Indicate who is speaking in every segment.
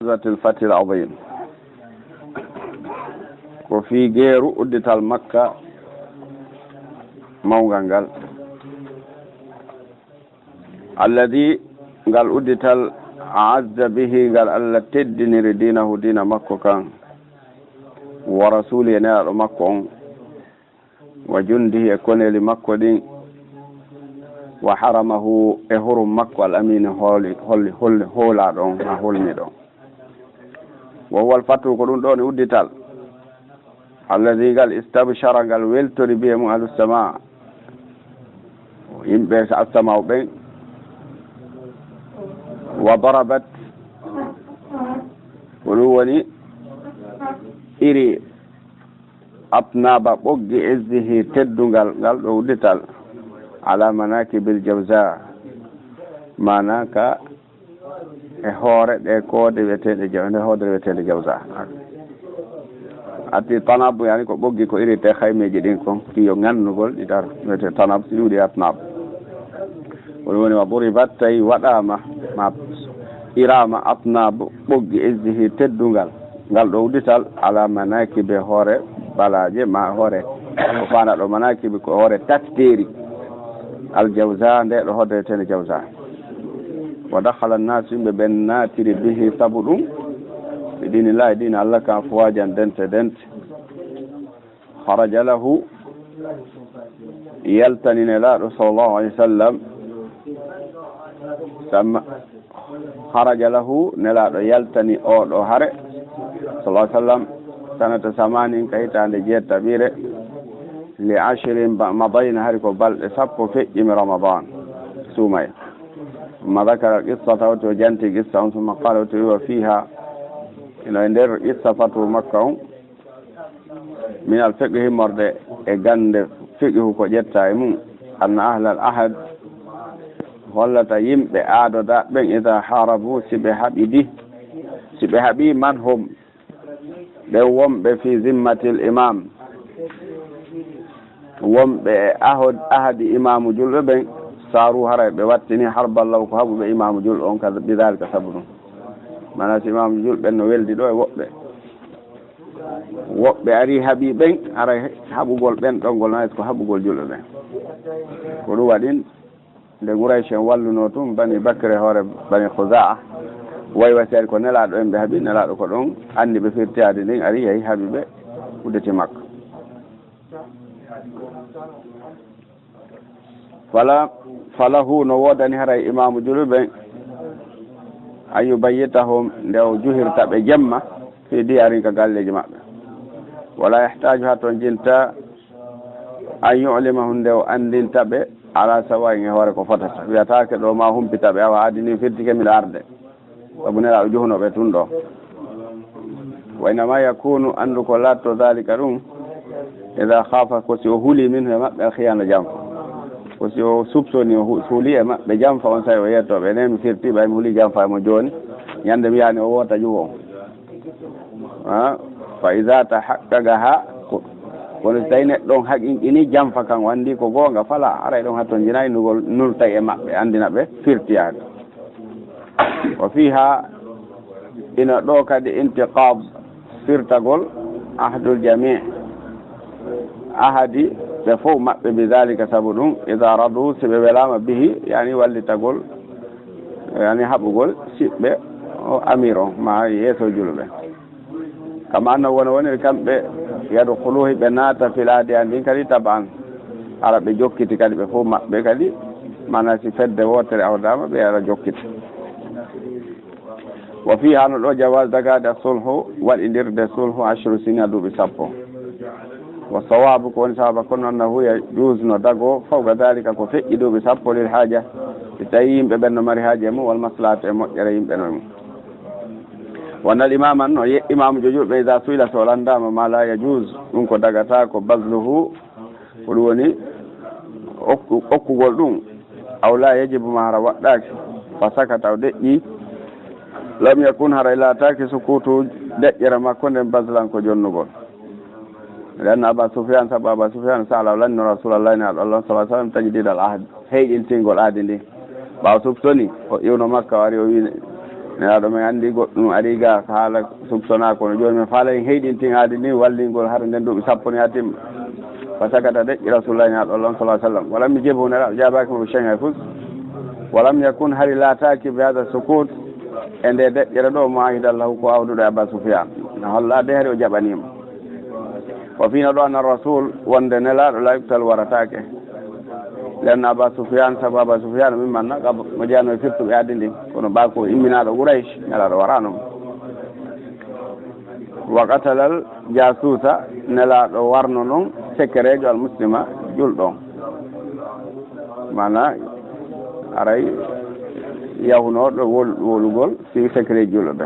Speaker 1: ذات الفتح العظيم وفي غير أدت المكة موغانغال الذي قال أدت أعز به قال ألا تدني دينه دين مكة كان ورسوله نار مكة وجنده يكون لمكة دين وحرمه إهرم مكة الأمين هولا دون هولني دون وهو الفتح قرون دون أدتال الذي قال استبشر قال ويلتري بهم أهل السماء ينبس السماء بين وضربت ولوني إري أطناب بوغ عزه تدنغال قال أدتال على مناكب الجوزاء مناك هورد كود ويتد جوزاء ati tanab yani ko boggi ko irite khaymeji din ko kiyo ngannugol idar wete tanab siudi atnab woni wa duribat tay wadama ma irama atnab boggi izhi teddungal ngal do udital ala manakibe hore balaje ma hore ko fana do manakibe ko hore tatteri al jawza nde do hodde ten jawza wa dakhala an-nas bi bannatiri bihi sabudum بدين الله دين الله كان فواجا دنت خرج له يلتني لا رسول الله عليه وسلم خرج له نلا يلتني او هره صلى الله عليه وسلم سنة 80 كيتان جيت تبيره ل10 مضينا هركو بل سبو في رمضان سومي ما ذكر القصة وجنتي قصة ثم قال فيها إلى ندر إصفة مكة من الفقه مرد إجند فقه كجتا يمون أن أهل الأحد غلط يم بأعداد بين إذا حاربوا سبحبي من هم بوم بفي ذمة الإمام وم بأحد إمام جل بين صاروا هرب بواتني حرب الله وكهبوا بإمام جل أنك بذلك سبب mana imam jul ben no weldi do e wobbe ari habiben ara habugol ben dongol na ko habugol julbe ben ko do wadin de Quraysh walluno tum bani Bakr hore bani Khuzaa way wasel ko nela do en be habi nela do ko don andi be firtiade nin ari hay habibe udete makka falahu no wodani haray imam julbe ayu bayyitahum law juhirta be jamma fi diyari ka galleji mabbe wala yahtaju haton jinta ay yu'limahum law andinta be ala sawa'i hore ko fotata wi'ata do ma humpita be awa adini firtike mi arde abunela juhuno be tundo wa inma yakunu andu ko latto dhalika dum idha khafa ko si huli minhu mabbe khiyana jam ko si o subsoni o huli e mabbe jam fa on say o yetto be nem firti bay huli jam fa mo joni nyande mi yani o wota juwo fa iza tahaqqaha ko tayne don haqiqini jam fa kan wandi ko gonga fala ara don haton jinay nugol nulta e mabbe andina be firtiyaade wa fiha ina do kadi intiqab firtagol ahdul jami' ahadi ففو ما بذلك سبب إذا رضوا سبب لام به يعني واللي تقول يعني حبقول سبب أميره مع يسوع جلبه كما أنه ونوان كم يدخلوه بنات في العادي عندين كذي طبعا على بجوكي تكذي بفو ما بكذي ما ناسي فد واتر أو دام بيرا جوكي وفيها نلو جواز دقاد الصلح والإندير الصلح 10 سنين دو بسبب والصواب كون صواب كون أنه يجوز ندقو فوق ذلك كفئدو بسبب للحاجة التأييم ببن مري حاجة مو والمصلحة مؤجرين بنهم وأن الإمام أنه إمام جوجو إذا سئل سؤالا دام ما لا يجوز نكو دقتاكو بذله ولوني أكو قولون أو لا يجب ما رواتاك فسكت أو دئي لم يكن هرى لا تاكي سكوتو دئي ما كن بذلان كو جنو لأن أبا سفيان سأل لأن رسول الله صلى الله عليه وسلم تجديد العهد هي إنتين قول عهد دي باو سبتوني يونو مكة واريو neɗɗo men andi goɗɗum ari ga haala soupçonna kono joni min faala en heyɗintin haade ni wallingol hara nden duuɓi sappo ni ha timma fa sagata deƴƴi rasulullahi ñaɗo allah sallah sallam walam mi jebu neraɗo jabaki mo cheng hay fus walam yakun hari laataki bi hada sukut e nde deƴƴere ɗo mo ahidallahu ko awduɗo Aba Sufyan no holla de hari o jaɓanima o fino ɗo anna rasul wonde nelaɗo la yubtal waratake len Aba Sufyan sabu Aba Sufyan min manna mo jeyano e firtuɓe addi ndin kono ɓako imminaɗo Quraysh nelaɗo warano wa qatalal jasusa nelaɗo warno noon sekkerejo al muslima julɗon mana aray yahunoɗo wolugol si secret julɗo ɓe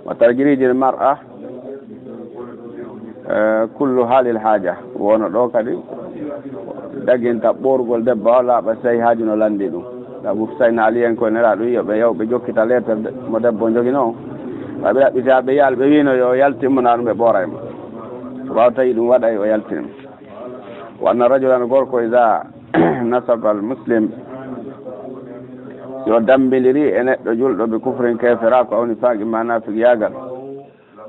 Speaker 1: wa tarjiriji l mar'a kullu haalil haaja wono ɗo kadi daginta ɓorgol debbo o laaɓa so tawi haaju no landi ɗum sabu sayna ali en koye neraɗo wi yoɓe yaw ɓe jokkita lettere mo debbo jogino waɓe ɗaɓɓita ɓe yaal ɓe wino yo yaltimmona ɗum ɓe ɓooraymo waw tawi ɗum waɗay o yaltinima wanna rajulan gorko ida nasaba al muslim yo dambidiri e neɗɗo julɗo ɓe kufrin kefera ko awni faaqi manafik yagal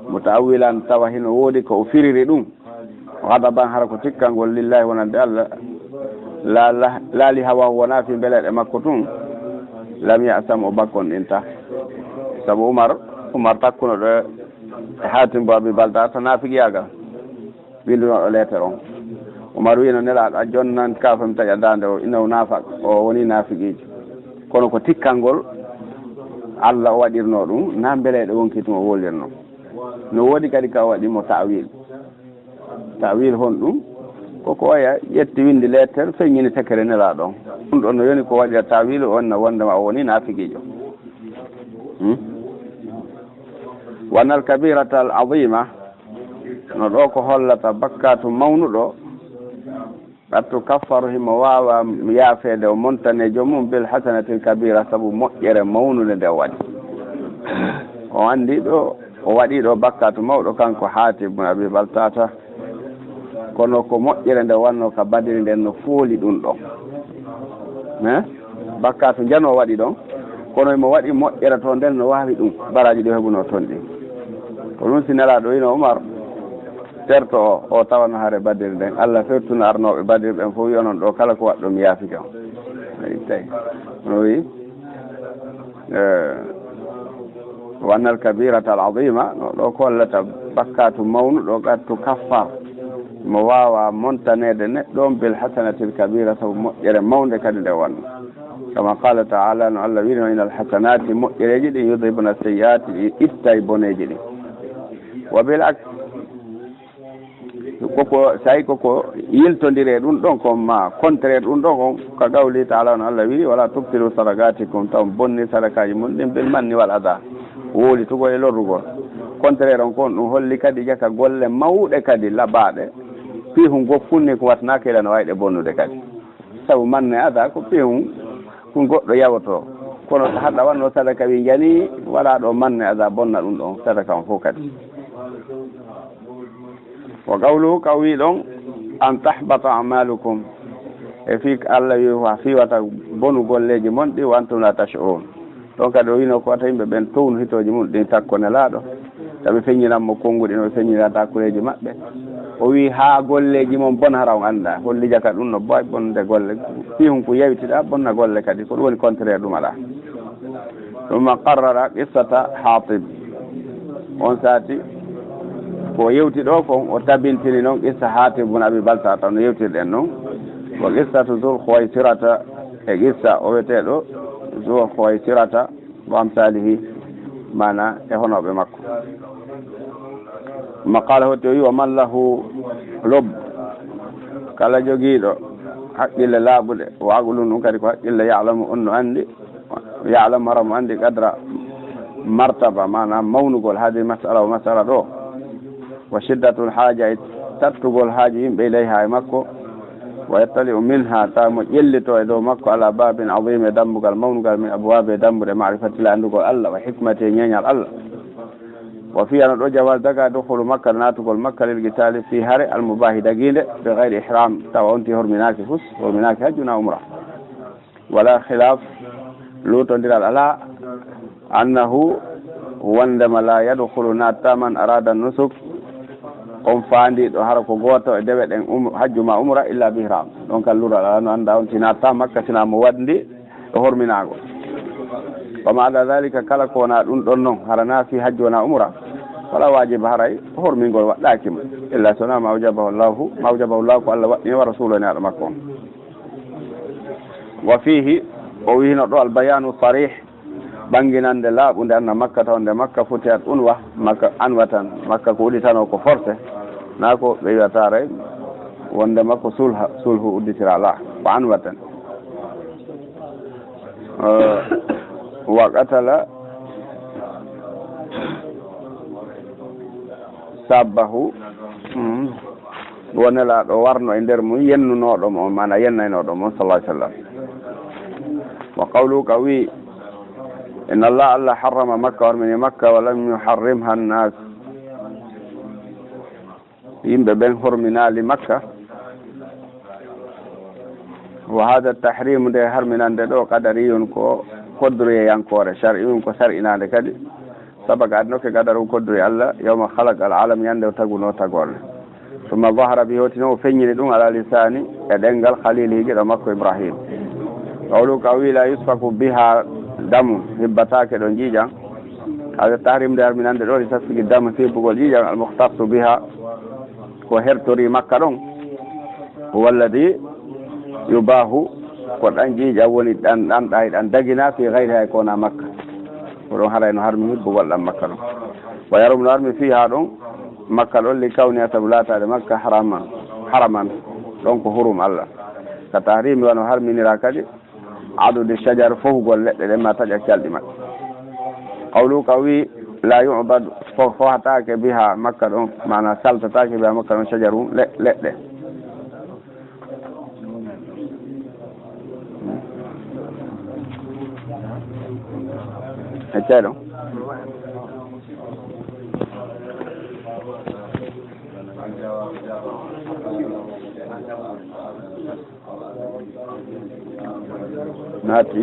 Speaker 1: mutaawilan tawa hino woodi ko o firiri ɗum o hadaban hara ko tikkangol lillahi wonande allah laali hawa wona fi mbeleɗe makko tun lam yasam o bakkon ɗinta sabu umar takkuno ɗo e hatim bo abi balda to nafik yagal windunoɗo lettere on umar wino nelaɗo a jonnan kafam taƴa dande o inaw nafak o woni nafiqiji kono ko tikkangol Allah o waɗirno ɗum na mbeleɗe wonki tuma o wolirno no woodi kadi ka waɗimo tawil hon ɗum koko waya ƴetti windi lettere feññini sekere nelaɗo on ɗum ɗon no yoni ko waɗira tawil onna wondema o woni nafiqijo wannal kabirata al azima no ɗo ko hollata bakkatu mawnuɗo ɓattu kaffaru himo wawa yaafede o montane joomum bil hasanatil kabira saabu moƴƴere mawnude nde o waɗi o andi ɗo o waɗi ɗo bakkatu mawɗo kanko Hatib ibn Abi Baltata kono ko moƴƴere nde wanno ka badiri nden no fooli ɗum ɗon bakkatu jano o waɗi ɗon kono imo waɗi moƴƴere to nden no wawi ɗum baraji ɗi heɓuno toon ɗi ko ɗum si nelaɗo wino Umar certo o tawano haare badiri nden Allah fertuno arnoɓe badiri ɓen fof wi onon ɗo kala ko waɗɗo mi yaafika on tawi ono wi wannal kabirata al azima no ɗo ko hollata bakkatu mawnuɗo gattu kaffar mo wawa montanede neɗɗo bil hasanatil kabira sabu moƴƴere mawde kadi nde wanno kama qala taala no Allah wino ina al hasanati moƴƴereji ɗi yudhibna sayyiati ɗi ittay boneji ɗi wa bil aks koko sayi koko yiltodire ɗum ɗon kon ma contraire ɗum ɗon kon ko gawli taala no Allah wini wala tubtilu sadaqatikum taw bonni sadakaji mum ɗin bil manni wal ada wooli tugo e lorrugol contraire on kon ɗum holli kadi jaka golle mawɗe kadi laɓaɗe pihum gokkunni ko watnaka ila no wayɗe bonnude kadi sabu manne ada ko pihum ko goɗɗo yawoto kono haɗa wanno sadaka wi jani wala ɗo manne ada bonna ɗum ɗon sadaka on fof kadi wa qawluhu ka wi ɗon an tahbata amalukum e fi Allah wi ha fiwata bonu golleji mon ɗi wantum la tash'urun ɗon kadi o wino ko wata yimɓe ɓen townu hitoji mum ɗin takkone laaɗo taɓe feññinanmo konnguɗi no feññinata kureji maɓɓe o wi ha golleji mon bon hara on anda holli jaka ɗum no boy bonde golle fihum ko yawitiɗa bonna golle kadi ko ɗum woni contraire ɗum aɗa ɗumma qarrara qissata Hatib on sati ko yewti ɗo kon o tabintini noon qissa Hatib ibn Abi Baltata no yewtirɗen noon ko qissatu Zul Khuwaysirata e qissa o weteɗo Zul Khuwaysirata wa amsalihi mana e honoɓe makko ma qala hoto wi wa man lahu lob kala jogiiɗo haqqille laaɓuɗe o aqlun ɗum kadi ko haqqille ya'lamu on no anndi ya'lamu hara mo anndi qadra martaba mana mawnugol hadi masala o masala ɗo wa shiddatul haaja e tattugol haaji yimɓe ilayha e makko wa yattali'u minha taw mo ƴellito e dow makko ala babin azim e dambugal mawnugal min abwabe e dambude marifatillah andugol Allah wa hikmati e ñeeñal Allah wa fiya no ɗo jawal daga dukhulu makka natugol makka lil qitali fi hare al mubahi daginde bi ghayri ihram tawa onti horminaki fus horminaki hajjuna umra wala khilaf lutodiral ala annahu wondema la yadkhulu natta man arada nusuk on faandi ɗo hara ko goto e dewe ɗen hajju ma umra illa bi ihram ɗon kan lural ala no anda on tinatta makka sinamo wandi e horminago wama ala dhalika kala ko wona ɗum ɗon noon harana fi hajju wona umra wala wajiba haray hormingol waɗɗakima illa sona mawjabahu llahu ko Allah waɗɗi wa rasuluhu ne aɗa makko on wa fihi o wino ɗo albayanu sarih ɓanginande laaɓude anna makka tawde makka futiyat unwa makka anwatan makka ko udditano ko forcé na ko ɓe wiyatare wonde makko sulhu udditira la ko anwatan wa qatala sabbahu wonelaɗo warno e nder mum yennunoɗo mo mana yennaynoɗo mo sallah sallam wa qawluka wi inna allah harrama makka hormini makka wa lam yuharrimha annas yimɓe ɓen horminali makka wa hada tahrimu nde harminande ɗo qadariyun ko kodduroyeyankore shar'iyun ko sar'inade kadi sabaga adnoke qadaru kodduri allah yawma halaq al alam yande o taguno tagorle summa zahara bi hotino o feññini ɗum ala lisani e ɗengal khalili giɗo makko ibrahim qawlu ka wi la yusfaku biha damu hibbatake ɗo jiiƴan hada tahrimde harminande ɗo li tasfiki damu sibbugol jiiƴan al muhtasu biha ko hertori makka ɗon walladi yubahu ko ɗan jiiƴa woni ɗan ɗayi ɗan dagina fi gayri hay kona makka ko ɗon haray no harmi hibbugol ɗan makka ɗon wa yarum no harmi fi ha ɗon makka ɗon li kawni a sabu latade makka haraman ɗon ko hurum allah ka tahrimi wano harminira kadi adude shajar fofugol leɗɗe ɗen ma taƴa calɗi makka qawlu ka wi la yubad fohatake biha makka ɗon mana saltatake biha makka ɗon shajaru leɗɗe ecceɗo naati